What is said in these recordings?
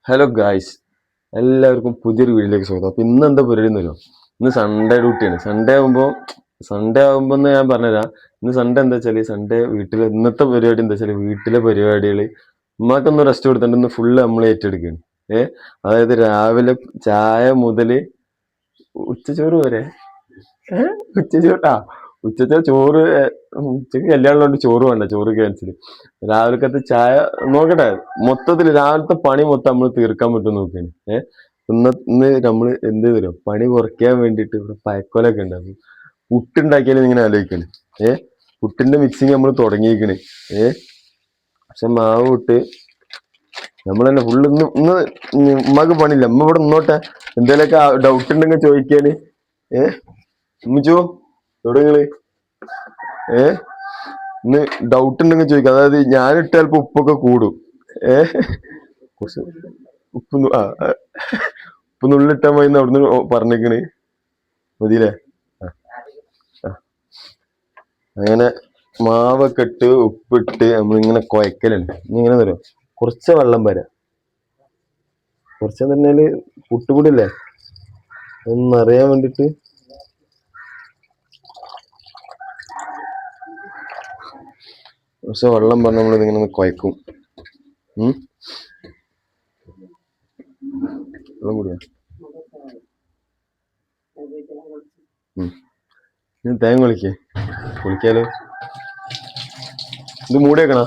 Hello guys, എല്ലാവർക്കും പുതിയൊരു വീഡിയോയിലേക്ക് സ്വാഗതം. അപ്പൊ ഇന്ന് എന്താ പരിപാടി എന്നല്ലോ, ഇന്ന് സൺഡേ ഡ്യൂട്ടിയാണ്. സൺഡേ ആകുമ്പോൾ ഞാൻ പറഞ്ഞുതരാം. ഇന്ന് സൺഡേ എന്താ വെച്ചാല്, സൺഡേ വീട്ടിലെ ഇന്നത്തെ പരിപാടി എന്താ വെച്ചാല്, വീട്ടിലെ പരിപാടികള് ഉമ്മാക്കൊന്ന് റെസ്റ്റ് കൊടുത്തിട്ട് ഇന്ന് ഫുള്ള് നമ്മൾ ഏറ്റെടുക്കുകയാണ്. അതായത് രാവിലെ ചായ മുതല് ഉച്ചച്ചോറ് വരെ. ഉച്ചച്ചോറ് ഉച്ചത്തെ ചോറ്. ഉച്ചക്ക് കല്യാണമുള്ളതുകൊണ്ട് ചോറ് വേണ്ട, ചോറ് ക്യാൻസൽ. രാവിലത്തെ ചായ നോക്കട്ടെ. മൊത്തത്തിൽ രാവിലത്തെ പണി മൊത്തം നമ്മൾ തീർക്കാൻ പറ്റും നോക്കിയാണ്. ഇന്ന് നമ്മൾ എന്ത് തരും, പണി കുറയ്ക്കാൻ വേണ്ടിയിട്ട് ഇവിടെ പയക്കൊലൊക്കെ ഉണ്ടാകും. പുട്ടുണ്ടാക്കിയാലും ഇങ്ങനെ ആലോചിക്കണ്. പുട്ടിന്റെ മിക്സിങ് നമ്മൾ തുടങ്ങിയിരിക്കണ്. പക്ഷെ മാവ് പുട്ട് നമ്മൾ തന്നെ ഫുള്ള് ഇന്ന് ഉമ്മക്ക് പണിയില്ല. ഉമ്മ ഇവിടെ നിന്നോട്ടെ, എന്തേലൊക്കെ ഡൗട്ട് ഉണ്ടെങ്കിൽ ചോദിക്കാന്. ഉമ്മിച്ചോ എവിടെ നിങ്ങള്? ഇന്ന് ഡൗട്ട് ഉണ്ടെങ്കിൽ ചോദിക്കാം. അതായത് ഞാനിട്ട് ചിലപ്പോ ഉപ്പൊക്കെ കൂടും. കുറച്ച് ഉപ്പ് ഉപ്പ് നുള്ളിട്ടാ മതി അവിടുന്ന് പറഞ്ഞേക്കണ്. മതിയില്ലേ? അങ്ങനെ മാവൊക്കെ ഇട്ട് ഉപ്പിട്ട് നമ്മളിങ്ങനെ കുഴക്കലുണ്ട്. ഇങ്ങനെ തരും, കുറച്ച് വെള്ളം വരാം. കുറച്ചെന്ന് പറഞ്ഞാല് പുട്ടുപൊടിയല്ലേ, ഒന്നറിയാൻ വേണ്ടിട്ട്. പക്ഷെ വെള്ളം പറഞ്ഞ നമ്മളിതിങ്ങനെ കുഴക്കും. വെള്ളം കൂടിയാ തേങ്ങ കുളിക്കാലോ. ഇത് മൂടി വെക്കണ.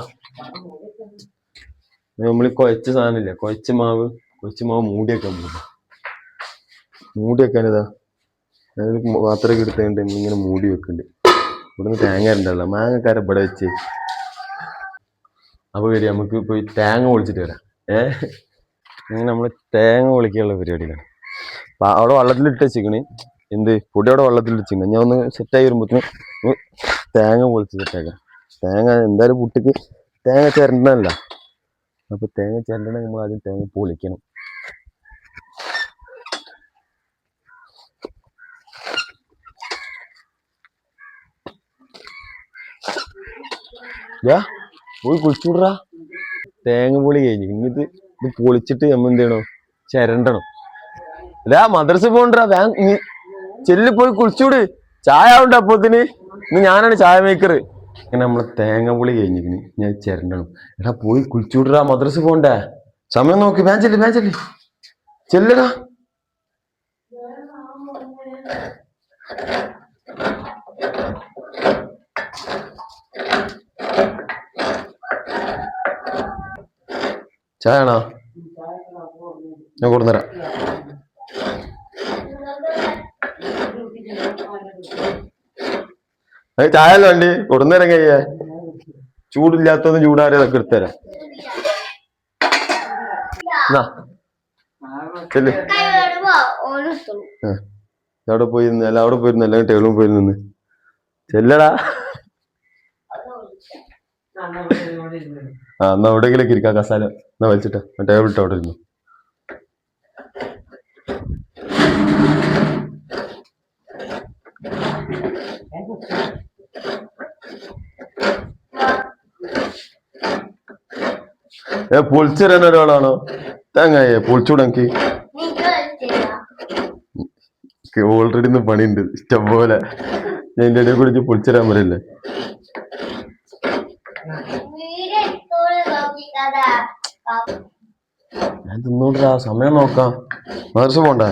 നമ്മള് കുഴച്ച സാധനമില്ല, കുഴച്ച മാവ് മൂടി വെക്കാൻ പോകും. മൂടി വെക്കാനിതാ പാത്രമൊക്കെ എടുത്തുകൊണ്ട് ഇങ്ങനെ മൂടി വെക്കുന്നുണ്ട്. ഇവിടുന്ന് തേങ്ങ ഉണ്ടല്ലോ, മാങ്ങക്കാരെ ഇവിടെ വെച്ച്. അപ്പൊ വരിക, നമുക്ക് പോയി തേങ്ങ പൊളിച്ചിട്ട് വരാം. അങ്ങനെ നമ്മള് തേങ്ങ പൊളിക്കാനുള്ള പരിപാടിയിലാണ്. അപ്പൊ അവിടെ വെള്ളത്തിലിട്ട് വെച്ചിക്കണ്. പൊടി അവിടെ വെള്ളത്തിലിട്ട് വെച്ചിക്കണ്. ഞാൻ ഒന്ന് സെറ്റായി വരുമ്പോഴത്തേന് തേങ്ങ പൊളിച്ച് സെറ്റാക്കാം. തേങ്ങ എന്തായാലും പുട്ടിക്ക് തേങ്ങ ചിരണ്ടല്ല. അപ്പൊ തേങ്ങ ചിരണ്ടണ നമ്മൾ ആദ്യം തേങ്ങ പൊളിക്കണം. പോയി കുളിച്ചുവിടറാ. തേങ്ങ പൊളി കഴിഞ്ഞു. ഇനിയിത് പൊളിച്ചിട്ട് നമ്മൾ എന്ത് ചെയ്യണം, ചിരണ്ടണം. മദ്രസ പോണ്ടാ, ചെല്ലി പോയി കുളിച്ചൂട്. ചായ ആവണ്ട അപ്പത്തിന്. ഇന്ന് ഞാനാണ് ചായ മേക്കറ്. അങ്ങനെ നമ്മള് തേങ്ങ പൊളി കഴിഞ്ഞിരിക്കണ്. ഞാൻ ചിരണ്ടണം. പോയി കുളിച്ചൂടാ, മദ്രസ പോണ്ടേ. സമയം നോക്കി വേഗം ചെല്ലടാ. ചായ ആണോ? ഞാൻ കൊടുന്നരാം. ചായ അല്ല വണ്ടി കൊടുന്നേരം കഴിയ. ചൂടില്ലാത്തൊന്നും ചൂടാറിയതൊക്കെ എടുത്തരാം. അവിടെ പോയിരുന്നല്ല, അവിടെ പോയിരുന്നല്ല, ടേബിളും പോയി നിന്ന് ചെല്ലടാ. എന്നാ എവിടെയെങ്കിലൊക്കെ ഇരിക്കാം, കസാല എന്നാ വലിച്ചിട്ട് ടേബിൾ ഇട്ട് അവിടെ ഇരുന്നു. പൊളിച്ചിരാൻ ഒരാളാണോ? തേങ്ങായേ പൊളിച്ചൂടെനിക്ക്. ഓൾറെഡി ഇന്ന് പണിയുണ്ട് ഇഷ്ടം പോലെ. ഞാൻ എന്റെ ഇടയിൽ കൂടി പൊളിച്ചിരാൻ പറയല്ലേ. ഞാൻ തിന്നോണ്ടാ, സമയം നോക്കാം. മദ്രസ പോണ്ടേ?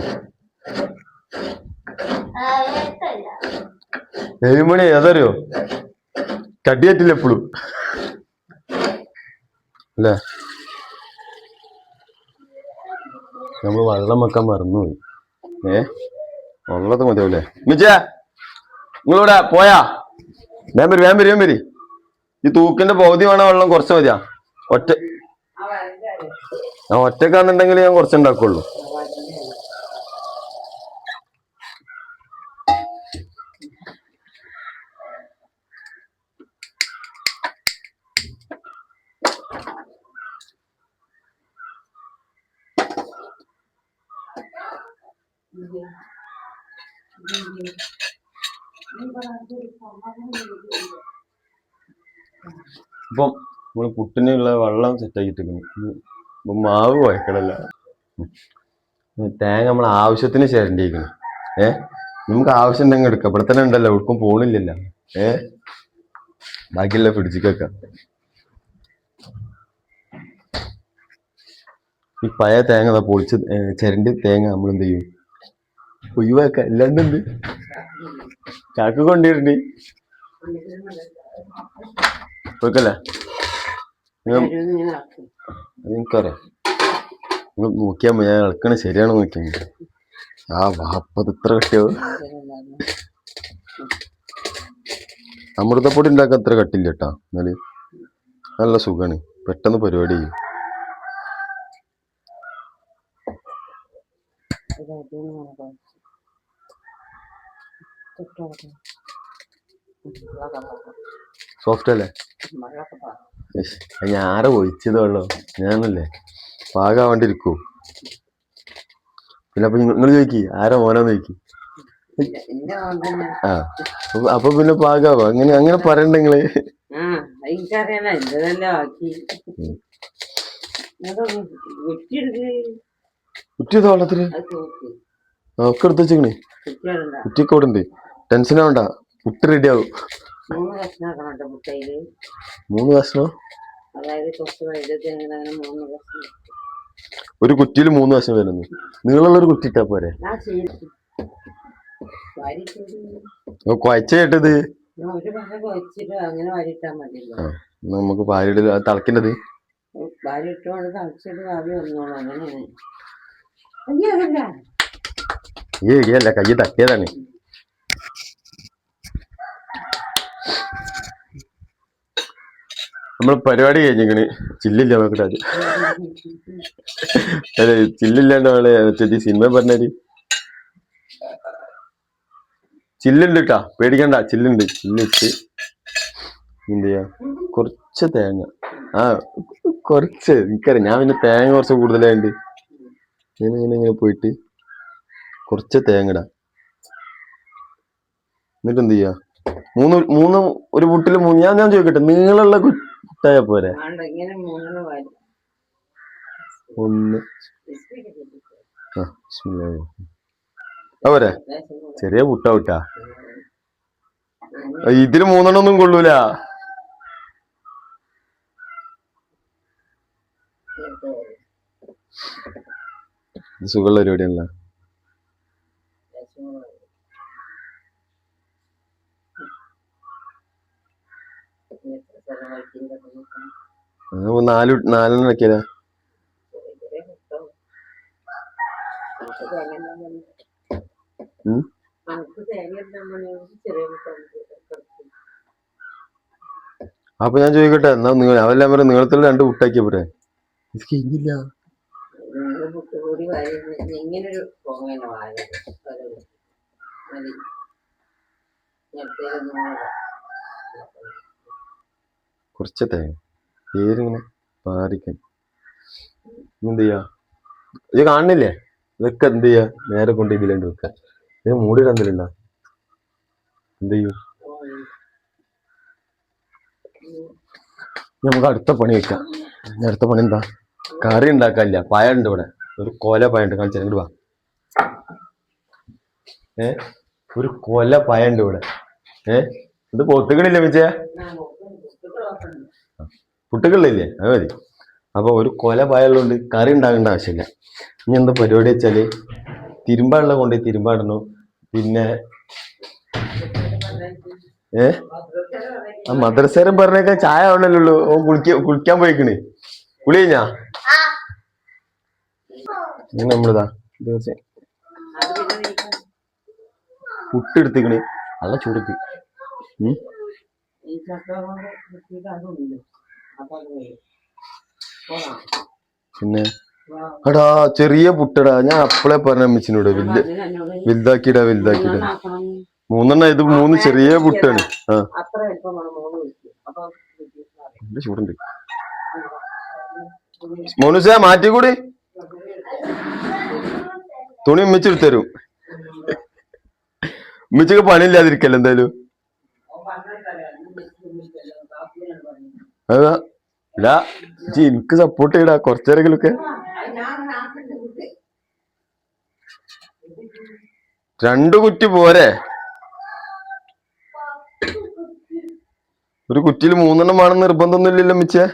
7 മണി. അതറിയോ, കടിയേറ്റില്ല എപ്പോഴും അല്ലേ. നമ്മള് വെള്ളം വെക്കാൻ മറന്നുപോയി. വെള്ളത്ത് മതിയാവൂലേ. മിച്ചേ നിങ്ങളിവിടെ പോയാ? വേം വരി. ഈ തൂക്കിന്റെ പകുതി വേണ വെള്ളം, കുറച്ച് മതിയാ. ഒറ്റക്കാന്നുണ്ടെങ്കിൽ ഞാൻ കുറച്ചുണ്ടാക്കുള്ളൂ. ഇപ്പം നമ്മള് പുട്ടിനുള്ള വെള്ളം സെറ്റാക്കിയിട്ടിരിക്കുന്നു. മാവ് കുഴക്കണല്ല. തേങ്ങ നമ്മൾ ആവശ്യത്തിന് ചേരണ്ടിയിരിക്കണം. നമുക്ക് ആവശ്യം ഉണ്ടെങ്കിൽ എടുക്കാം. ഇവിടെ തന്നെ ഉണ്ടല്ലോ, എവിടേക്കും പോണില്ലല്ലോ. ബാക്കിയുള്ള ഫ്രിഡ്ജിക്കൊക്കെ. ഈ പഴയ തേങ്ങ പൊളിച്ച് ചിരണ്ടി തേങ്ങ നമ്മൾ എന്ത് ചെയ്യും, ഒഴിവാക്ക. അല്ലാണ്ട് എന്ത് ചാക്ക് കൊണ്ടിരണ്ടി വെക്കല്ലേ. എനിക്കറിയാം, നിങ്ങൾ നോക്കിയാ ഞാൻ ഇളക്കണ ശരിയാണോ നോക്കിയാ. ആ വാപ്പത് ഇത്ര കട്ടിയോ. അമൃതപ്പൊടി ഉണ്ടാക്കാൻ അത്ര കട്ടില്ല കേട്ടാ. എന്നാല് നല്ല സുഖാണ്, പെട്ടെന്ന് പരിപാടി ചെയ്യും. സോഫ്റ്റ് അല്ലേ? ഞാൻ ആരെ ഒഴിച്ചതേ ഉള്ളൂ, ഞാനല്ലേ പാകാവാണ്ടിരിക്കൂ. പിന്നെ അപ്പൊ നിങ്ങൾ ചോദിക്കി ആരാ മോനാന്ന് ചോദിക്കി. ആ അപ്പൊ പിന്നെ പാകാവോ? അങ്ങനെ അങ്ങനെ പറയണ്ട നിങ്ങള്. കുറ്റിയത് വെള്ളത്തില് ഒക്കെ എടുത്ത് വെച്ചേക്കണേ. കുറ്റിയൊക്കെ ഇവിടെ ഉണ്ട്, ടെൻഷൻ ആവണ്ട. പുട്ട് റെഡി ആവും. 3 കഷ്ണം ഒരു കുറ്റിയിൽ 3 കഷ്ണം വരുന്നു. നീളമുള്ളൊരു കുറ്റി ഇട്ടാ പോരെ. കുഴച്ച കേട്ടത് നമുക്ക് പാലിട തിളക്കേണ്ടത്. ഈ ഇടിയല്ല, കൈ തട്ടിയതാണ്. നമ്മള് പരിപാടി കഴിഞ്ഞിക്കണ്. ചില്ലില്ല നോക്കട്ടെ. അതെ, ചില്ലില്ലാണ്ട് അവളെ സിനിമ പറഞ്ഞാല് ചില്ലുണ്ട് കേട്ടാ, പേടിക്കണ്ട. ചില്ലുണ്ട്. ചില്ലിട്ട് എന്ത് ചെയ്യാ, കുറച്ച് തേങ്ങ. കുറച്ച് എനിക്കറിയാം, ഞാൻ പിന്നെ തേങ്ങ കുറച്ച് കൂടുതലായിട്ട് ഇങ്ങനെ പോയിട്ട് കുറച്ച് തേങ്ങ ഇടാം. എന്നിട്ട് എന്ത് ചെയ്യാ, മൂന്ന് ഒരു പുട്ടില് ഞാൻ ചോദിക്കട്ടെ, നീളമുള്ള കുട്ടായ പോരെ? 1 പോരെ? ചെറിയ പുട്ട വിട്ടാ, ഇതില് 3 ഒന്നും കൊള്ളൂല. സുഖമുള്ള പരിപാടിയല്ല. നാലെണ്ണം വെക്കല. അപ്പൊ ഞാൻ ചോദിക്കട്ടെ, എന്നാ അതെല്ലാം പറയാം, നീളത്തിലുള്ള 2 പുട്ടാക്കിയ പോരെ? കഴിഞ്ഞില്ല. കുറച്ച് തേങ്ങ പേരിങ്ങനെ പാറിക്കാൻ. എന്ത് ചെയ്യാ, ഇത് കാണുന്നില്ലേ? ഇതൊക്കെ എന്ത് ചെയ്യാ, നേരെ കൊണ്ട് ഇതിലുണ്ട് വെക്ക. ഇത് മൂടി തന്നിട്ടുണ്ട. എന്ത് ചെയ്യും, നമുക്ക് അടുത്ത പണി വെക്കാം. അടുത്ത പണി എന്താ, കറി ഉണ്ടാക്കാനില്ല. പഴമുണ്ട് ഇവിടെ, ഒരു കൊല പഴമുണ്ട്. കാണിച്ചാൽ ഇങ്ങോട്ട് വാ. ഒരു കൊല പഴമുണ്ട് ഇവിടെ. ഇത് പൊത്തുകളില്ലേ വെച്ചേ, പുട്ടുകളില്ലേ? അത് മതി. അപ്പൊ ഒരു കൊല പഴമുള്ളതുകൊണ്ട് കറി ഉണ്ടാകേണ്ട ആവശ്യമില്ല. ഇനി എന്താ പരിപാടി വെച്ചാല്, തിരുമ്പാനുള്ള കൊണ്ട് തിരുമ്പാടണം. പിന്നെ ആ മദ്രസേരം പറഞ്ഞേക്കാൻ ചായ ആവണല്ലോ. ഓ കുളിക്കാൻ പോയിക്കണ്. കുളി കഴിഞ്ഞാ നമ്മളിതാ തീർച്ചയായും പുട്ടെടുത്തിക്കണ്. നല്ല ചൂടത്ത്. പിന്നെ എടാ ചെറിയ പുട്ടടാ, ഞാൻ അപ്പളെ പറഞ്ഞ അമ്മച്ചിനോട് വലുതാക്കിടാ. 3 ഇത് 3 ചെറിയ പുട്ടാണ്. ചൂടുണ്ട്. മോനുസ മാറ്റിക്കൂടി, തുണി ഉമ്മിച്ചെടുത്ത് തരും. ഉമ്മിച്ചക്ക് പണിയില്ലാതിരിക്കല്ലോ എന്തായാലും. അതാ ഇല്ല എനിക്ക് സപ്പോർട്ട് ചെയ്യടാ കുറച്ചേരെങ്കിലൊക്കെ. രണ്ടു കുറ്റി പോരെ? ഒരു കുറ്റിയിൽ 3 വേണം നിർബന്ധമൊന്നും ഇല്ലല്ലോ മിച്ചേ.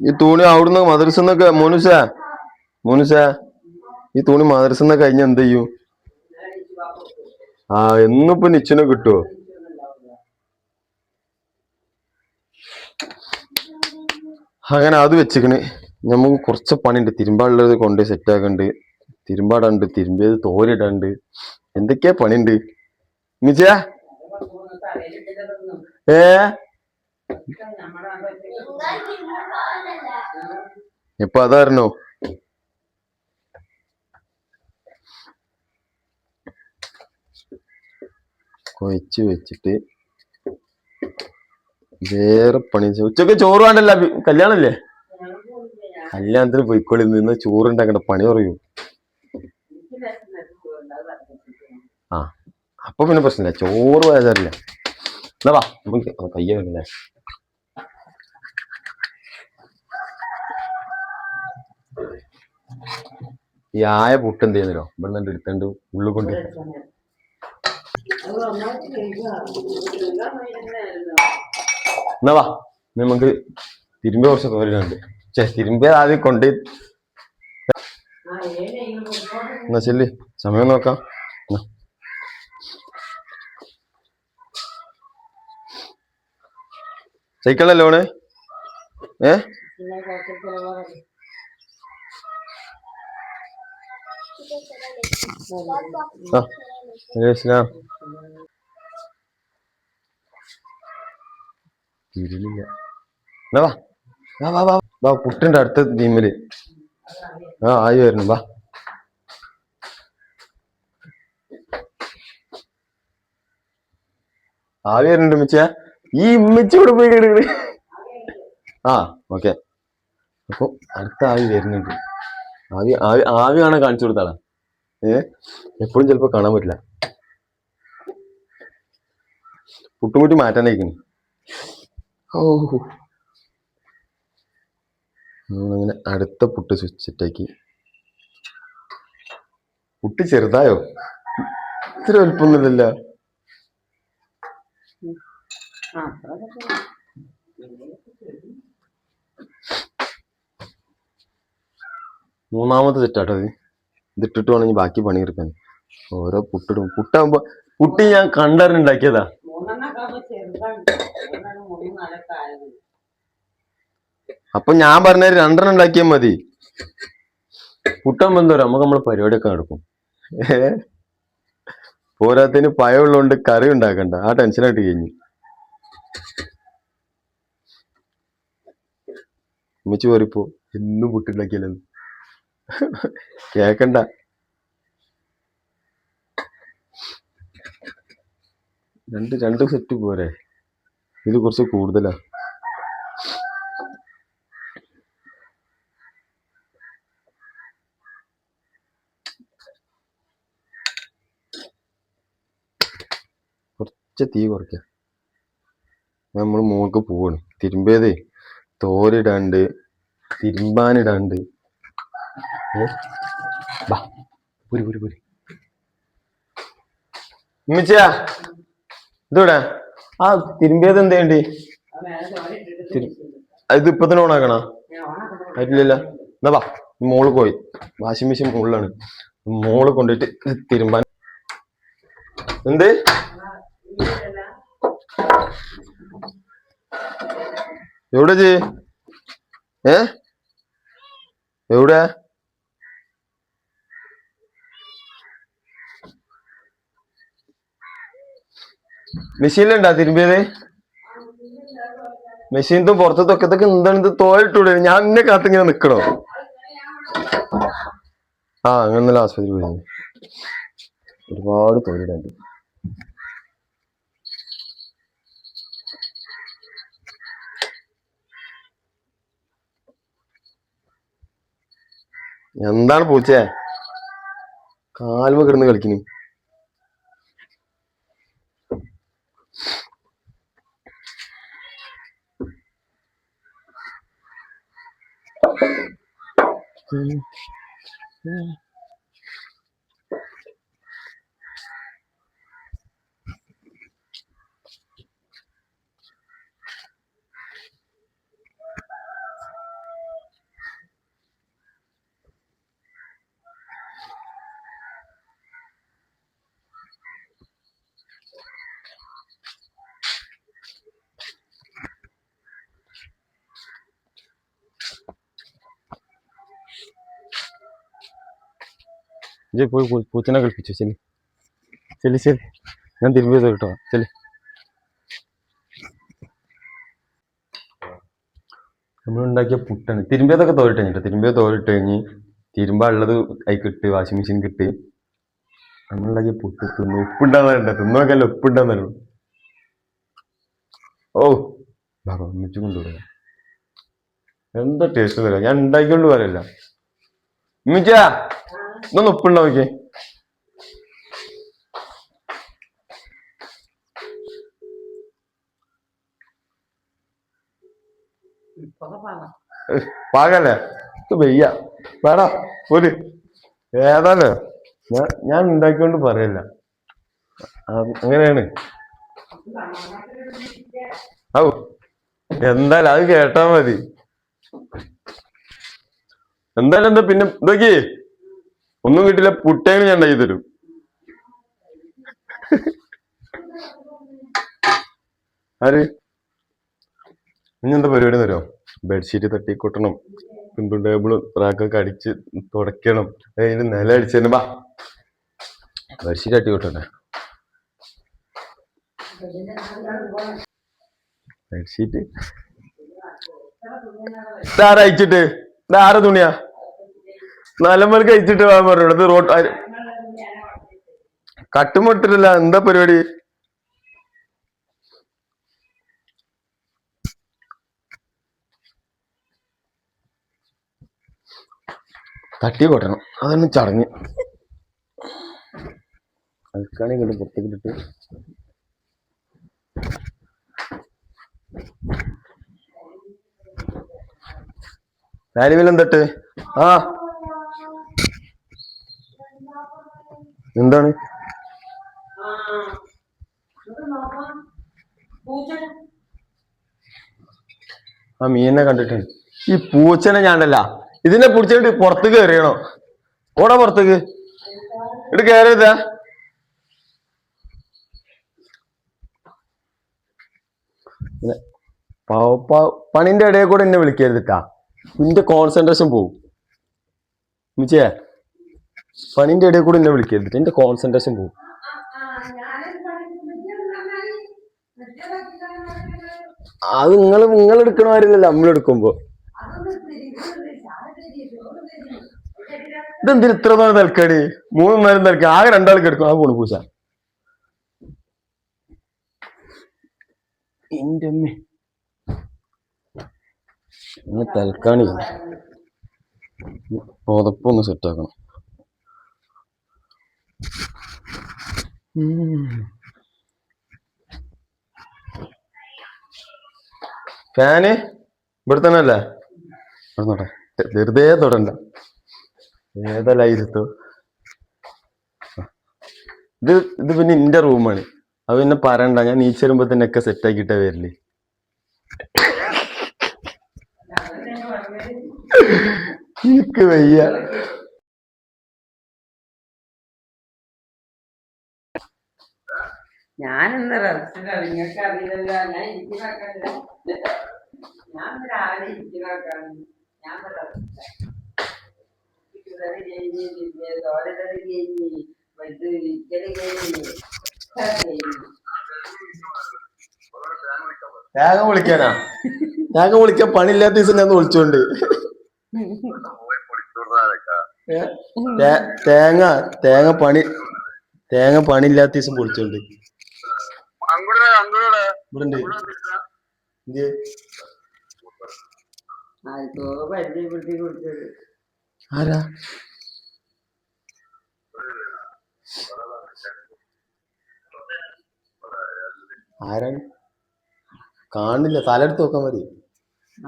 ഈ തുണി അവിടുന്ന് മദ്രസന്നൊക്കെ മോനുസ ഈ തുണി മദ്രസന്ന് കഴിഞ്ഞ എന്ത് ചെയ്യും? ആ എന്നിപ്പോ നിച്ചനെ കിട്ടുവോ? അങ്ങനെ അത് വെച്ചിക്കണ്. നമുക്ക് കുറച്ച് പണിയുണ്ട്. തിരുമ്പാടുള്ളത് കൊണ്ട് സെറ്റ് ആക്കണ്ട്, തിരുമ്പാടുണ്ട്, തിരുമ്പിയത് തോരിടാണ്ട്, എന്തൊക്കെയാ പണിയുണ്ട് മിച്ച. ഇപ്പൊ അതറിഞ്ഞോ? കൊഴിച്ച് വെച്ചിട്ട് വേറെ പണി. ഉച്ചക്ക് ചോറ് വേണ്ടല്ല, കല്യാണല്ലേ? കല്യാണത്തിന് പോയിക്കോളി, നിന്ന് ചോറുണ്ടാക്കണ്ട, പണി പറയൂ. ആ അപ്പൊ പിന്നെ പ്രശ്നമില്ല, ചോറ് പോയതറില്ല. എന്നാ വാ നമുക്ക് കയ്യ വരുന്നേ. ഈ ആയ പുട്ട് എന്ത് ചെയ്യുന്നല്ലോ ഇവിടെ നിന്ന് എടുത്തോണ്ട് ഉള്ളിൽ കൊണ്ട്. എന്നാ വാ നമുക്ക് തിരുമ്പി കുറച്ച് തോരിടുന്നുണ്ട്. തിരുമ്പിയ ആദ്യം കൊണ്ട്. എന്നാ ചെല്ലി സമയം നോക്കാം. സൈക്കിളല്ലേ ഓണേ? തിരിഞ്ഞില്ല. വാ വാ വാ വാ പുട്ടുണ്ട് അടുത്ത ടീമില്. ആയി വരുന്നു. വാ ആവി വരുന്നുണ്ട് മിച്ച. ഈ ഇമ്മച്ചി ഇവിടെ പോയി കിടക്കണ്. ആ ഓക്കെ. അപ്പൊ അടുത്ത ആവി വരുന്നുണ്ട്. ആവി ആവി ആവി കാണാൻ കാണിച്ചു കൊടുത്താളാ. എപ്പോഴും ചിലപ്പോ കാണാൻ പറ്റില്ല. പുട്ടുമുട്ടി മാറ്റാനായിക്കണ്. ഓ അങ്ങനെ അടുത്ത പുട്ട് സെറ്റാക്കി. പുട്ട് ചെറുതായോ? ഇത്ര വലുപ്പൊന്നുമില്ലല്ലോ. മൂന്നാമത്തെ സെറ്റാട്ടോ അത്. ഇതിട്ടിട്ട് വേണമെങ്കിൽ ബാക്കി പണിയെടുക്കാൻ. ഓരോ പുട്ടിടും. പുട്ടാകുമ്പോ പുട്ടി ഞാൻ കണ്ടറിഞ്ഞുണ്ടാക്കിയതാ. അപ്പൊ ഞാൻ പറഞ്ഞ 2 ഉണ്ടാക്കിയാൽ മതി. പുട്ടാകുമ്പോ എന്താ പറയാ, നമുക്ക് നമ്മളെ പരിപാടിയൊക്കെ നടക്കും. പോരാത്തതിന് പയമുള്ളതുകൊണ്ട് കറി ഉണ്ടാക്കണ്ട, ആ ടെൻഷനായിട്ട് കഴിഞ്ഞു. ഉമ്മച്ചി പോരിപ്പോ എന്നും പുട്ടുണ്ടാക്കിയാലോ കേക്കണ്ട. രണ്ട് സെറ്റ് പോരെ? ഇത് കുറച്ച് കൂടുതലാ. കുറച്ച് തീ കുറയ്ക്ക. നമ്മള് മോൾക്ക് പോവാണ്. തിരുമ്പിയതേ തോരിടാണ്ട്, തിരുമ്പാനിടാണ്ട്. വാ പുരി പുരി പുരി. ഉമ്മച്ചിയാ ഇതൂടെ ആ തിരുമ്പിയത് എന്തേണ്ടി? ഇത് ഇപ്പൊ തന്നെ ഓണാക്കണോ? ആയിട്ടില്ലല്ലോ. എന്നാ വാ, മോള് പോയി. വാഷിംഗ് മെഷീൻ മുകളിലാണ്. മോള് കൊണ്ടിട്ട് തിരുമ്പാൻ. എന്ത് എവിടെ ചെയ്? എവിടെ? മെഷീനിലുണ്ടാ തിരുമ്പിയത്? മെഷീൻ പുറത്തൊക്കെ എന്താണ് ഇത് തോലിട്ടൂടെ? ഞാൻ എന്നെ കാത്തിങ്ങനെ നിക്കണോ? ആ അങ്ങനെ ആശുപത്രി പോയി ഒരുപാട് തൊഴിലുണ്ട്. എന്താണ് പൂച്ചേ കാലുമ കിടന്ന് കളിക്കുന്നു? ഇജ്ജ് പോയി പൂച്ചനെ കളിപ്പിച്ചു. ശരി ശരി ശരി, ഞാൻ തിരുമ്പിയത് കേട്ടോ. ശരി, നമ്മളുണ്ടാക്കിയ പുട്ടാണ്. തിരുമ്പിയതൊക്കെ തോരിട്ട് കഴിഞ്ഞിട്ട്, തിരുമ്പിയത് തോരിട്ട് കഴിഞ്ഞ് തിരുമ്പാ ഉള്ളത് അതിക്കിട്ട് വാഷിംഗ് മെഷീൻ കിട്ടി. നമ്മളുണ്ടാക്കിയ പുട്ട് തിന്നു. ഉപ്പുണ്ടാകുന്നുണ്ട്, തിന്നോക്കല്ല ഉപ്പുണ്ടാകുന്നു. ഓ ഒന്നിച്ചു കൊണ്ടുപോകുക എന്താ ടേസ്റ്റ് തരാം. ഞാൻ ഉണ്ടാക്കിക്കൊണ്ട് പറയല്ല. ഉമ്മിച്ചാ ഇതൊന്ന് ഉപ്പുണ്ടോ നോക്കിയേ. പാകല്ലേ വെയ്യ വേടാ ഒരു ഏതാലോ ഞാൻ ഉണ്ടാക്കിക്കൊണ്ട് പറയല്ല. അങ്ങനെയാണ്. ഔ എന്തായാലും അത് കേട്ടാ മതി. എന്തായാലും എന്താ പിന്നെ ഇതൊക്കെ ഒന്നും കിട്ടില്ല. പുട്ടേന് ഞാൻ ഉണ്ടാക്കി തരും. ആര് ഇനി എന്താ പരിപാടി തരുമോ? ബെഡ്ഷീറ്റ് തട്ടിക്കൊട്ടണം, ടേബിളും റാക്കൊക്കെ അടിച്ച് തുടയ്ക്കണം. അതിന് നില അടിച്ചു ബാ ബെഡ്ഷീറ്റ് തട്ടിക്കൊട്ടണ്ടേ. ബെഡ്ഷീറ്റ് ഇതാര അയച്ചിട്ട് ഇതാര തുണിയാ നല്ലമൽക്ക് അയച്ചിട്ട് പോകാൻ പറഞ്ഞു. ഇത് റോഡ് കട്ടുമുട്ടിട്ടില്ല. എന്താ പരിപാടി? തട്ടി കൊട്ടണം, അതൊന്നും ചടങ്ങ്. അൽക്കാണി കൊണ്ട് പുറത്തേക്കിട്ടിട്ട് കാര്യമില്ലെന്തട്ട്. ആ എന്താണ്? ആ മീനെ കണ്ടിട്ടുണ്ട്. ഈ പൂച്ചനെ ഞാനല്ല ഇതിനെ പിടിച്ചിട്ട് പുറത്തേക്ക് എറിയണോ? ഓടാ പുറത്തേക്ക് ഇട്ട് കയറിയതാ. പണിന്റെ ഇടയിൽ കൂടെ എന്നെ വിളിക്കരുതിട്ടാ. നിന്റെ കോൺസെൻട്രേഷൻ പോവും. മിച്ചേ പണിന്റെ ഇടയിൽ കൂടെ എന്നെ വിളിക്കരുതിട്ട്, എന്റെ കോൺസെൻട്രേഷൻ പോവും. അത് നിങ്ങൾ എടുക്കണ കാര്യമില്ലല്ലോ നമ്മളെടുക്കുമ്പോ. ഇതെന്തിന് ഇത്ര തോന്നെ തൽക്കാടി? 3 നേരം തൽക്ക ആകെ 2 ആൾക്ക് എടുക്കും. ആ പോണു പൂച്ച. എന്റെ അമ്മ തൽക്കാണി പുതപ്പൊന്ന് സെറ്റാക്കണം. ഫാന് ഇവിടെ തന്നെ അല്ലേ? നോട്ടെ, വെറുതെ തൊടണ്ട. ഏതല്ലായിരുത്തോ ഇത് പിന്നെ എന്റെ റൂമാണ്. അത് പിന്നെ പറയണ്ട. ഞാൻ നീച്ച് വരുമ്പോ തന്നെ ഒക്കെ സെറ്റ് ആക്കിയിട്ടാ വരില്ലേ. എനിക്ക് വയ്യ. ഞാനിന്ന് റെസ്റ്റിലാണ്. നിങ്ങൾക്ക് അറിയില്ലല്ലോ, ഞാൻ ഇരിക്കുന്നൊക്കെ. ഞാൻ രാവിലെ ഇരിക്കുന്നൊക്കെയാണ്. ഞാൻ കഴിഞ്ഞ് തോരടല് കഴിഞ്ഞ് ഇത് ഇരിക്കല് കഴിഞ്ഞ് ത്യാഗം വിളിക്കാനാ? ത്യാഗം വിളിക്കാൻ പണിയില്ലാത്ത ദിവസം ഞാൻ വിളിച്ചോണ്ട് തേങ്ങ തേങ്ങ പണി തേങ്ങ പണിയില്ലാത്ത ദിവസം പൊളിച്ചോണ്ട് ഇവിടെ ഉണ്ട്. എന്ത് ആർക്കോ പരിചയപ്പെടുത്തി കൊടുത്തത്. ആരാ ആരാണ് കാണില്ല, തലെടുത്ത് നോക്കാൻ മതി.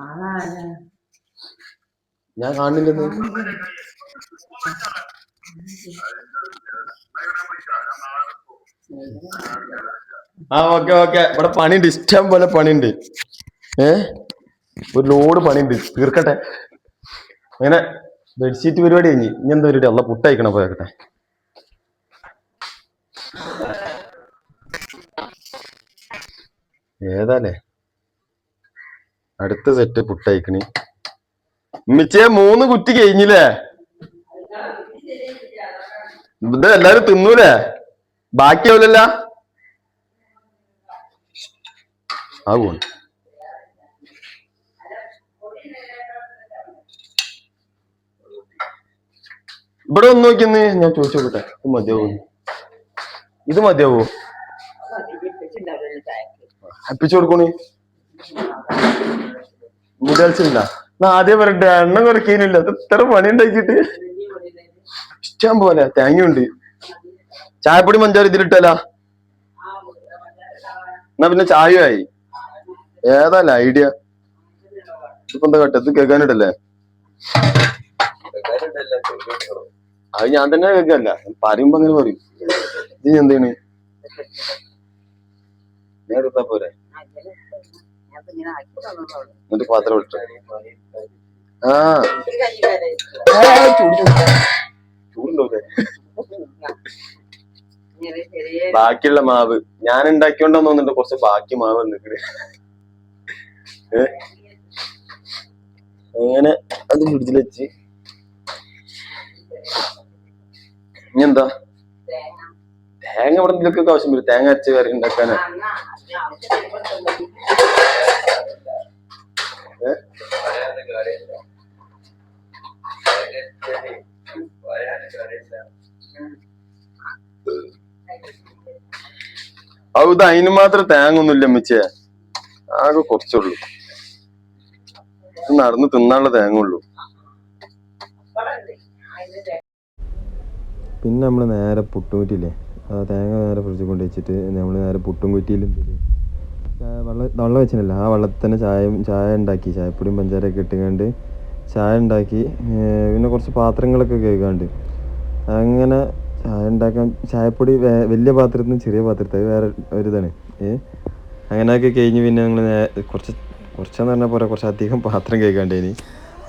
ആളാരാ? ഞാൻ കാണില്ലെന്ന്. ആ ഓക്കെ ഓക്കെ, ഇവിടെ പണിയുണ്ട്, ഇഷ്ടം പോലെ പണിയുണ്ട്. ഒരു ലോഡ് പണിയുണ്ട്, തീർക്കട്ടെ. അങ്ങനെ ബെഡ്ഷീറ്റ് പരിപാടി കഴിഞ്ഞ് ഇനി എന്താ പരിപാടി? അല്ല പുട്ടയക്കണം, പോയക്കട്ടെ. ഏതാലേ അടുത്ത സെറ്റ് പുട്ടയക്കണി. ഉമ്മച്ചിയെ 3 കുറ്റി കഴിഞ്ഞില്ലേ? ഇത് എല്ലാരും തിന്നൂലേ? ബാക്കിയാവില്ലല്ല. ആവോ ഇവിടെ ഒന്ന് നോക്കിയെന്ന് ഞാൻ ചോദിച്ചു നോക്കട്ടെ. ഇത് മതിയാവോ? ഇത് മതിയാവോ? അപ്പിച്ചു കൊടുക്കണേ. നൂഡിൽസില്ല. ആദ്യം പറയട്ടെ, എണ്ണ കുറയ്ക്കാനില്ല. അത് ഇത്ര പണി ഉണ്ടാക്കിട്ട് ഇഷ്ടം പോലെ തേങ്ങയുണ്ട്. ചായപ്പൊടി മഞ്ചാറ് ഇതിലിട്ടല്ല. എന്നാ പിന്നെ ചായയായി. ഏതല്ല ഐഡിയ? ഇതിപ്പോ എന്താ കേട്ടെ? ഇത് കേൾക്കാനിട്ടല്ലേ? അത് ഞാൻ തന്നെ കേൾക്കല്ല, പറയുമ്പോ അങ്ങനെ പറയും. ഇത് എന്താണ് ഞാൻ എടുത്താ പോരെ? എന്നിട്ട് പാത്രം ഇട്ടു. ആ ചൂടുണ്ടോക്കെ. ബാക്കിയുള്ള മാവ് ഞാൻ ഉണ്ടാക്കിയോണ്ടെന്ന് തോന്നുന്നുണ്ട്. കുറച്ച് ബാക്കി മാവ് നിൽക്കണേ. അങ്ങനെ അത് ഫ്രിഡ്ജിൽ വെച്ച്. ഇനി എന്താ? തേങ്ങ ഇവിടെ എന്തെങ്കിലുമൊക്കെ ആവശ്യം വരും. തേങ്ങ അരച്ച് കറി ഉണ്ടാക്കാനാ. ഇത് അതിന് മാത്രം തേങ്ങ ഒന്നുമില്ല അമ്മച്ചേ, ആകെ കുറച്ചുള്ളൂ. നടന്ന് തിന്നാനുള്ള തേങ്ങ ഉള്ളൂ. പിന്നെ നമ്മള് നേരെ പുട്ടുകുറ്റിയില്ലേ, ആ തേങ്ങ നേരെ ഫ്രിഡ്ജിൽ കൊണ്ട് വെച്ചിട്ട് നമ്മള് നേരെ പുട്ടും കുറ്റിയിലും വെള്ളം വെച്ചിട്ടില്ല. ആ വെള്ളത്തിൽ തന്നെ ചായ ഉണ്ടാക്കി, ചായപ്പൊടിയും പഞ്ചാരയൊക്കെ ഇട്ടുകൊണ്ട് ചായ ഉണ്ടാക്കി. പിന്നെ കുറച്ച് പാത്രങ്ങളൊക്കെ കഴുകാണ്ട് അങ്ങനെ ചായ ഉണ്ടാക്കാൻ. ചായപ്പൊടി വലിയ പാത്രത്തിൽ നിന്ന് ചെറിയ പാത്രത്തിൽ, അത് വേറെ ഒരിതാണ്. അങ്ങനെയൊക്കെ കഴിഞ്ഞ് പിന്നെ ഞങ്ങൾ കുറച്ചെന്ന് പറഞ്ഞാൽ പോരാ, കുറച്ചധികം പാത്രം കഴുകാണ്ടേനി.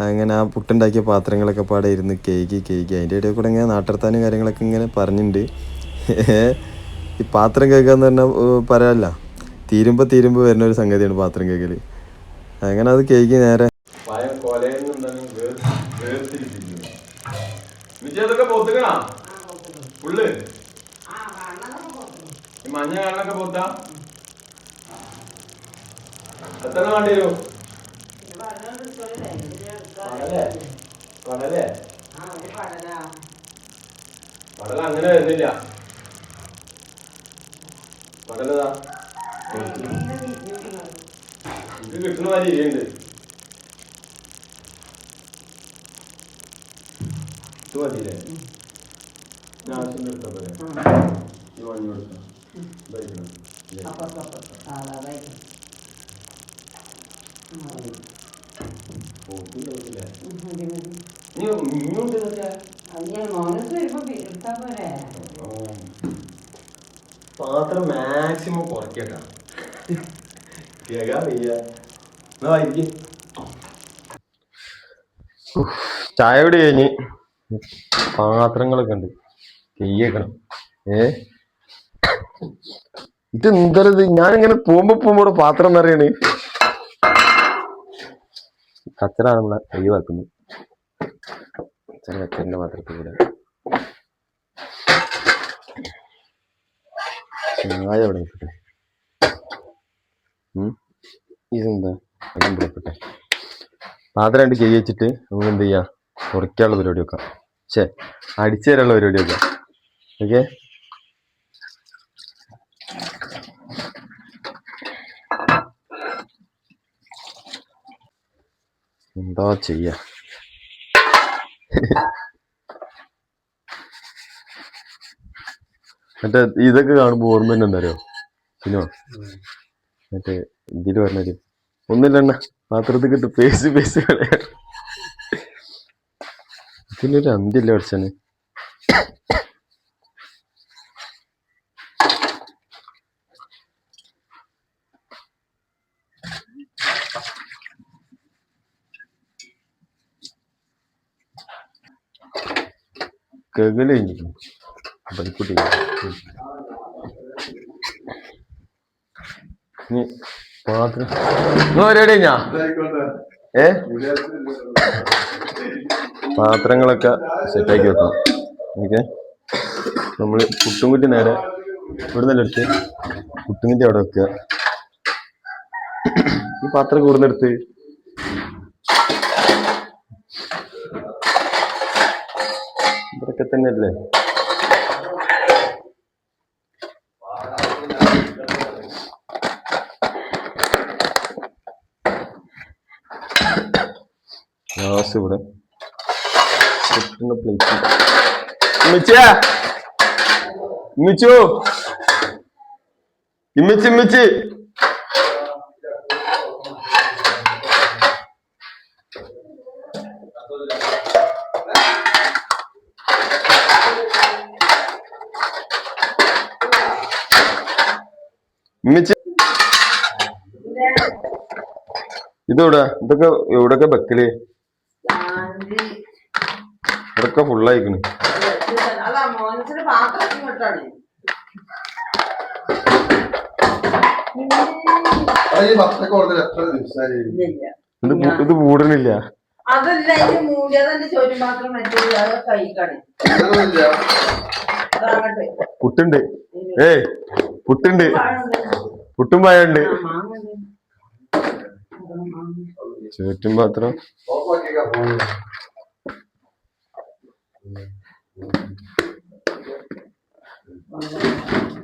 അങ്ങനെ ആ പുട്ടുണ്ടാക്കിയ പാത്രങ്ങളൊക്കെ പാടെ ഇരുന്ന് കേക്ക് അതിൻ്റെ ഇടയിൽ കൂടെ ഇങ്ങനെ നാട്ടിർത്താനും കാര്യങ്ങളൊക്കെ ഇങ്ങനെ പറഞ്ഞിട്ടുണ്ട്. ഈ പാത്രം കേൾക്കാന്ന് പറഞ്ഞാൽ പറയാല്ല, തീരുമ്പോൾ വരുന്ന ഒരു സംഗതിയാണ് പാത്രം കേൾക്കല്. അങ്ങനെ അത് കേക്ക് നേരെ മഞ്ഞ കാണൊക്കെ പോത്താ എത്ര വേണ്ടി വരും? കടല അങ്ങനെ വരുന്നില്ല. കടലതാ ഇത് കിട്ടുന്ന മാതിരി ഇരിയുണ്ട്. ഇത് മതിയില്ലേ? ഞാൻ ആവശ്യം എടുത്താ പോലെ ഈ വാങ്ങി കൊടുക്കാം. പാത്രം മാക്സിമം കുറയ്ക്കട്ടാ. ചായ കൂടി കഴിഞ്ഞ് പാത്രങ്ങളൊക്കെ ഉണ്ട്, കയ്യേക്കണം. ഇത് എന്തത്? ഞാനിങ്ങനെ പോകുമ്പോ പാത്രം നിറയണ്. കച്ചറാണ് നമ്മളെ ഒഴിവാക്കുന്നത്. കച്ചറിന്റെ പാത്രത്തിൽ കൂടെ ചായ അവിടെ നിൽക്കട്ടെ. ഇതെന്താ പുറപ്പെട്ടെ? പാത്രം രണ്ട് കൈ വെച്ചിട്ട് നമുക്ക് എന്ത് ചെയ്യാം, കുറയ്ക്കാനുള്ള പരിപാടി വെക്കാം. പക്ഷേ അടിച്ചു തരാനുള്ള പരിപാടിയൊക്കെ. ഓക്കെ, എന്താ ചെയ്യാ. മറ്റേ ഇതൊക്കെ കാണുമ്പോ ഓർമ്മ തന്നെ എന്താ അറിയോ സിനിമ, മറ്റേ ഇതില് പറഞ്ഞത് ഒന്നില്ലെണ്ണ പാത്രത്തിൽ കിട്ടും പേസ് പേസ് കളയാ. ഇതിനൊരു അന്തില്ല പഠിച്ചാണ്. കകല് കഴിഞ്ഞിരിക്കും ബലിക്കുട്ടി. ഇനി പാത്രം പരിപാടി കഴിഞ്ഞാ പാത്രങ്ങളൊക്കെ സെറ്റാക്കി വെക്കണം. ഓക്കെ, നമ്മള് പുട്ടുംകുറ്റി നേരെ ഇവിടെ നിന്നെല്ലാം എടുത്ത് പുട്ടുംകുറ്റി അവിടെ വെക്കുക. ഈ പാത്രം കൂടുന്നെടുത്ത് ഇവിടൊക്കെ തന്നെ അല്ലേ. ഗ്ലാസ് ഇവിടെ പ്ലേറ്റ്. ഇമ്മിച്ചി ഇമ്മിച്ചി ഇതെവിടെ ഇതൊക്കെ എവിടൊക്കെ വെക്കല്? ഇവിടൊക്കെ ഫുള്ളായിക്കണ്. ഇത് മൂടണില്ല. അതല്ല ഇത് മൂടിയതെന്റെ ചോറ്റും പാത്രം മറ്റേ കഴിക്കാണ്. പുട്ടുണ്ട്, പുട്ടുണ്ട്, പുട്ടും പായുണ്ട്. ചോറ്റും പാത്രം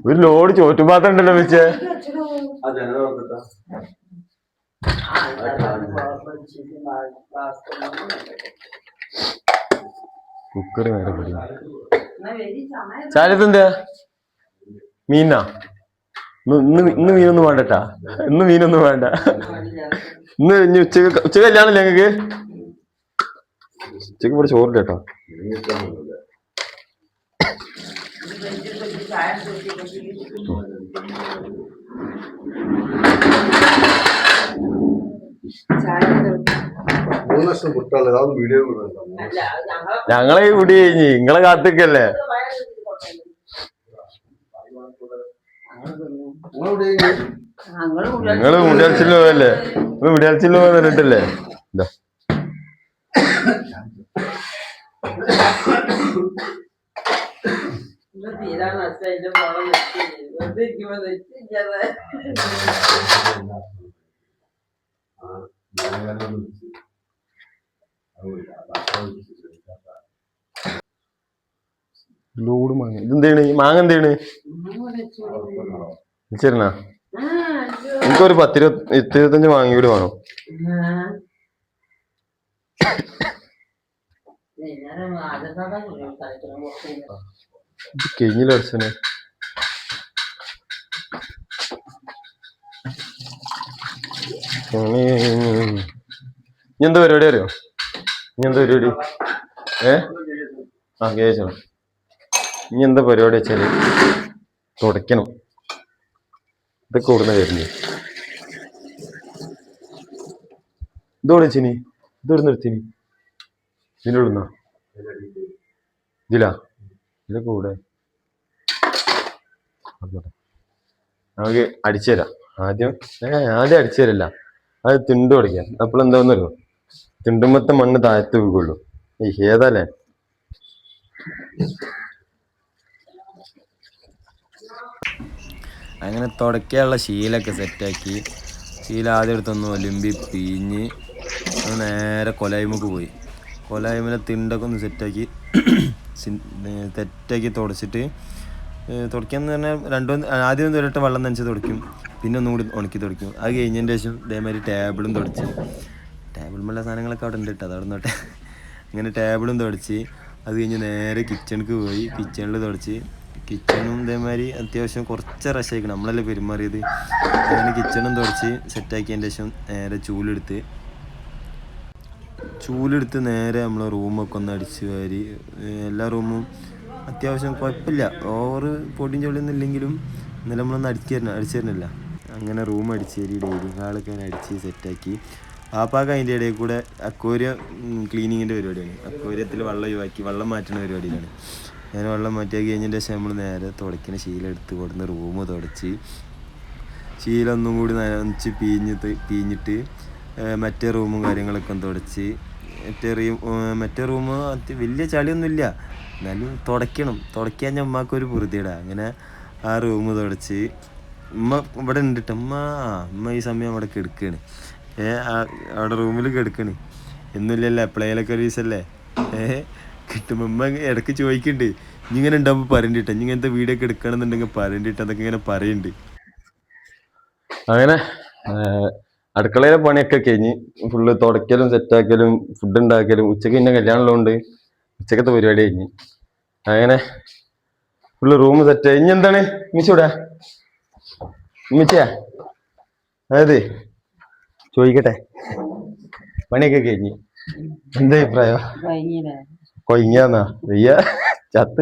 ഒരു ലോഡ് ചോറ്റും പാത്രം ഉണ്ടല്ലോ വെച്ചേ. കുക്കർ നേരെ പിടി. ചാരത്തെന്താ മീനാ? ഇന്ന് മീനൊന്നും വേണ്ടട്ടാ, ഇന്ന് മീനൊന്നും വേണ്ട. ഇന്ന് ഉച്ചക്ക് കല്യാണല്ലേ ഞങ്ങക്ക്? ഉച്ചക്ക് ഇവിടെ ചോറില്ല കേട്ടോ. ഞങ്ങളെ കൂടി കഴിഞ്ഞ് നിങ്ങളെ കാത്തിക്കല്ലേ. നിങ്ങള് മുടിയാച്ചില് പോയല്ലേ, മുടിയാച്ചില് പോകാൻ പറഞ്ഞിട്ടല്ലേ. എന്താ ലോഡ് മാങ്ങ. ഇതെന്താണ് മാങ്ങ? എന്താണ് ചേരണ? എനിക്കൊരു 10-25 മാങ്ങ കൂടി വേണം. കഴിഞ്ഞില്ല അച്ഛനെ. ഇനി എന്താ പരിപാടി അറിയോ? ഇനി എന്താ പരിപാടി? കേച്ചോ. ഇനി എന്താ പരിപാടി വെച്ചാല് തുടയ്ക്കണം. ഇതൊക്കെ ഓടുന്ന വരുന്നേ. ഇതോടെ വെച്ചിനി, ഇതോടെ നിർത്തിനി. ഇതിൻ്റെ ഉള്ളുന്നാ ഇതിലാ, ഇതൊക്കെ കൂടെ നമുക്ക് അടിച്ചു തരാം. ആദ്യം അടിച്ചു തരില്ല, അത് തിണ്ട് തുടയ്ക്കാം. അപ്പോഴെന്താന്നല്ലോ തിണ്ടുമ്പത്തെ മണ്ണ് താഴത്ത് വീഴുള്ളൂ. ഏതാല്ലേ അങ്ങനെ തുടയ്ക്കാനുള്ള ശീലമൊക്കെ സെറ്റാക്കി. ശീല ആദ്യം എടുത്തൊന്ന് ഒലിമ്പി പിഴിഞ്ഞ് നേരെ കൊലായ്മക്ക് പോയി. കൊലായ്മനെ തിണ്ടൊക്കെ ഒന്ന് സെറ്റാക്കി തെറ്റാക്കി തുടച്ചിട്ട് തുടയ്ക്കാന്ന് പറഞ്ഞാൽ ആദ്യം ഒരിട്ട് വെള്ളം നനച്ച് തുടയ്ക്കും, പിന്നെ ഒന്നും കൂടി ഉണക്കി തുടയ്ക്കും. അത് കഴിഞ്ഞതിന് ശേഷം ഇതേമാതിരി ടേബിളും തുടച്ച്, ടേബിളുമുള്ള സാധനങ്ങളൊക്കെ അവിടെ ഉണ്ട് കേട്ടോ, അത് അവിടെ നിന്നോട്ടെ. അങ്ങനെ ടേബിളും തുടച്ച് അത് കഴിഞ്ഞ് നേരെ കിച്ചണിക്ക് പോയി, കിച്ചണിൽ തുടച്ച് കിച്ചണും ഇതേമാതിരി അത്യാവശ്യം കുറച്ച് റഷായിക്കണം, നമ്മളല്ലേ പെരുമാറിയത്. അങ്ങനെ കിച്ചണും തുടച്ച് സെറ്റാക്കിയതിന് ശേഷം നേരെ ചൂലെടുത്ത് നേരെ നമ്മളെ റൂമൊക്കെ ഒന്ന് അടിച്ച് വാരി, എല്ലാ റൂമും അത്യാവശ്യം കുഴപ്പമില്ല, ഓവർ പൊടിയും ചൊളിയൊന്നും ഇല്ലെങ്കിലും ഇന്നലെ നമ്മളൊന്ന് അടിച്ചു തരുന്നില്ല. അങ്ങനെ റൂം അടിച്ച് തരി, ഡൈനിങ് ഹാളൊക്കെ അടിച്ച് സെറ്റാക്കി. ആപ്പാക്ക് അതിൻ്റെ ഇടയിൽ കൂടെ അക്വേറിയം ക്ലീനിങ്ങിൻ്റെ പരിപാടിയാണ്, അക്വേറിയത്തിൽ വെള്ളം ഒഴിവാക്കി വെള്ളം മാറ്റുന്ന പരിപാടിയിലാണ്. അങ്ങനെ വെള്ളം മാറ്റിയാക്കി കഴിഞ്ഞതിൻ്റെ ശേഷം നമ്മൾ നേരെ തുടയ്ക്കുന്ന ശീലം എടുത്ത് കൊടുന്ന് റൂം തുടച്ച്, ശീലം ഒന്നും കൂടി നനച്ച് പിഴിഞ്ഞിട്ട് മറ്റേ റൂമും കാര്യങ്ങളൊക്കെ തുടച്ച്, മറ്റേ റൂം വലിയ ചളിയൊന്നുമില്ല എന്നാലും തുടയ്ക്കാൻ ഉമ്മാക്കൊരു പൊറുതിയിടാം. അങ്ങനെ ആ റൂം തുടച്ച് ഉമ്മ ഇവിടെ ഉണ്ട് കേട്ടോ, ഉമ്മ ഈ സമയം അവിടെ കിടക്കുകയാണ്, അവിടെ റൂമിൽ കിടക്കണ്. ഒന്നുമില്ലല്ലോ, എപ്പോഴേലൊക്കെ ഒരു ദിവസമല്ലേ കിട്ടുമ്പോൾ ഉമ്മ ഇടയ്ക്ക് ചോദിക്കുന്നുണ്ട്, ഇനി ഇങ്ങനെ ഉണ്ടാകുമ്പോൾ പറയണ്ടിട്ടോ, ഇനി ഇങ്ങനത്തെ വീഡിയോ ഒക്കെ എടുക്കണമെന്നുണ്ടെങ്കിൽ പറയണ്ടിട്ട്, അതൊക്കെ ഇങ്ങനെ പറയുന്നുണ്ട്. അങ്ങനെ അടുക്കളയിലെ പണിയൊക്കെ കഴിഞ്ഞ് ഫുള്ള് തുടയ്ക്കലും സെറ്റാക്കലും ഫുഡ് ഉണ്ടാക്കലും, ഉച്ചയ്ക്ക് പിന്നെ കല്യാണമുള്ളതുകൊണ്ട് ഉച്ചക്കത്തെ പരിപാടി കഴിഞ്ഞ്. അങ്ങനെ ഫുള്ള് റൂം സെറ്റ്. ഇനി എന്താണ് മിച്ചൂടാ മിച്ചയാ, അതായത് ചോദിക്കട്ടെ, പണിയൊക്കെ കഴിഞ്ഞ് എന്താ അഭിപ്രായം? കൊയ്യാന്നാ വയ്യ, ചത്ത്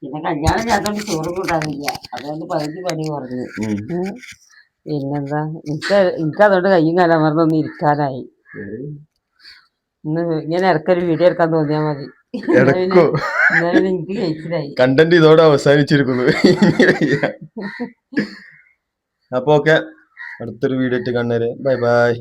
പിന്നെ കല്യാണം ചേർത്തോണ്ട് ചോറ് കൂട്ടാനില്ല, അതുകൊണ്ട് പകുതി പണി കുറഞ്ഞു. പിന്നെന്താ, എനിക്കതുകൊണ്ട് കയ്യും കാലമർന്നൊന്ന് ഇരിക്കാനായി. ഇന്ന് ഇങ്ങനെ ഇടയ്ക്കൊരു വീഡിയോ എടുക്കാൻ തോന്നിയാൽ മതി, എന്നാലും എനിക്ക് കഴിച്ചിലായി. കണ്ടന്റ് ഇതോടെ അവസാനിച്ചിരിക്കുന്നു. അപ്പൊ ഓക്കെ, അടുത്തൊരു വീഡിയോ ഇട്ട് കാണുന്നവരെ ബൈ ബൈ.